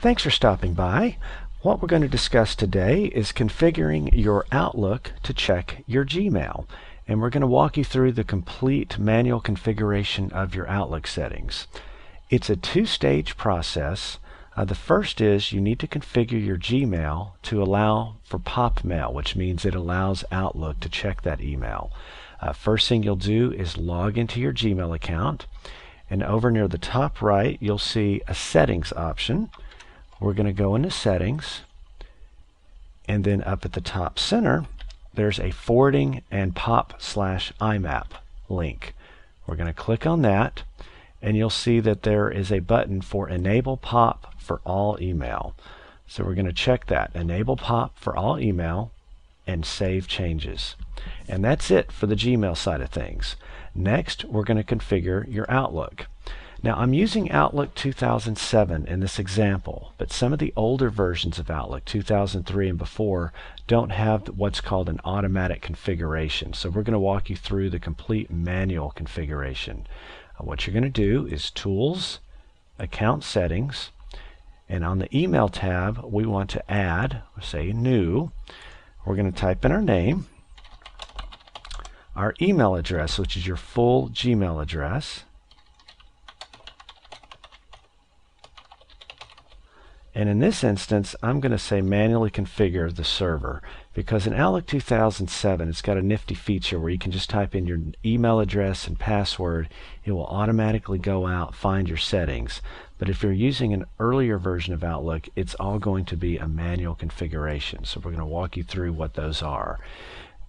Thanks for stopping by. What we're going to discuss today is configuring your Outlook to check your Gmail. And we're going to walk you through the complete manual configuration of your Outlook settings. It's a two-stage process. The first is you need to configure your Gmail to allow for pop mail, which means it allows Outlook to check that email. First thing you'll do is log into your Gmail account, and over near the top right you'll see a settings option. We're going to go into settings, and then up at the top center there's a forwarding and pop/IMAP link. We're going to click on that, and you'll see that there is a button for enable pop for all email. So we're going to check that, enable pop for all email, and save changes. And that's it for the Gmail side of things. Next, we're going to configure your Outlook. Now, I'm using Outlook 2007 in this example, but some of the older versions of Outlook, 2003 and before, don't have what's called an automatic configuration. So we're going to walk you through the complete manual configuration. What you're going to do is Tools, Account Settings, and on the Email tab we want to add, say, New. We're going to type in our name, our email address, which is your full Gmail address, and in this instance I'm going to say manually configure the server, because in Outlook 2007 it's got a nifty feature where you can just type in your email address and password. It will automatically go out, find your settings. But if you're using an earlier version of Outlook, it's all going to be a manual configuration. So we're going to walk you through what those are.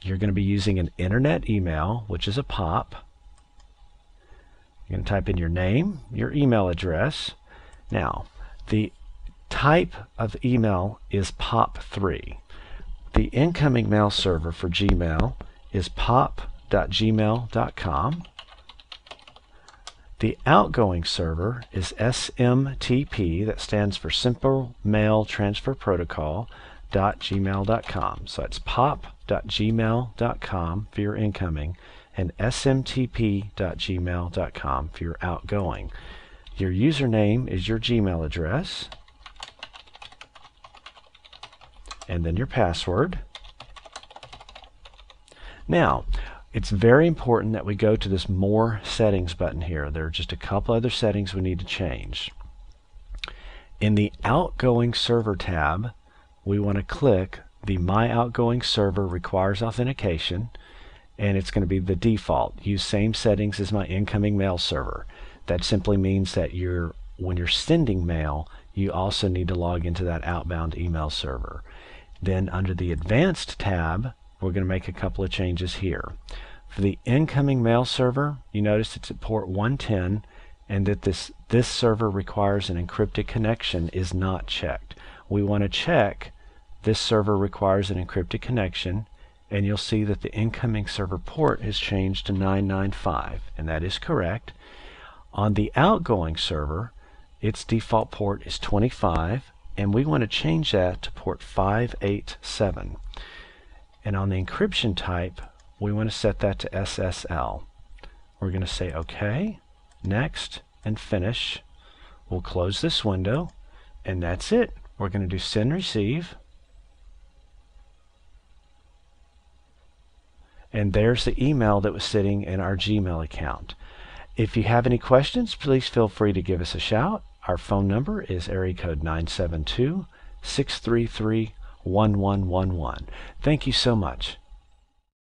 You're going to be using an internet email, which is a POP. You're going to type in your name, your email address. Now, the type of email is POP3. The incoming mail server for Gmail is pop.gmail.com. The outgoing server is SMTP, that stands for Simple Mail Transfer Protocol, .gmail.com. So it's pop.gmail.com for your incoming and smtp.gmail.com for your outgoing. Your username is your Gmail address, and then your password. Now, it's very important that we go to this More Settings button here. There are just a couple other settings we need to change. In the Outgoing Server tab, we want to click the My Outgoing Server Requires Authentication, and it's going to be the default. Use same settings as my incoming mail server. That simply means that when you're sending mail, you also need to log into that outbound email server. Then under the Advanced tab, we're going to make a couple of changes here. For the incoming mail server, you notice it's at port 110, and that this server requires an encrypted connection is not checked. We want to check this server requires an encrypted connection, and you'll see that the incoming server port has changed to 995, and that is correct. On the outgoing server, its default port is 25, and we want to change that to port 587. And on the encryption type, we want to set that to SSL. We're going to say OK, Next, and Finish. We'll close this window, and that's it. We're going to do Send Receive. And there's the email that was sitting in our Gmail account. If you have any questions, please feel free to give us a shout. Our phone number is area code 972-633-1111. Thank you so much.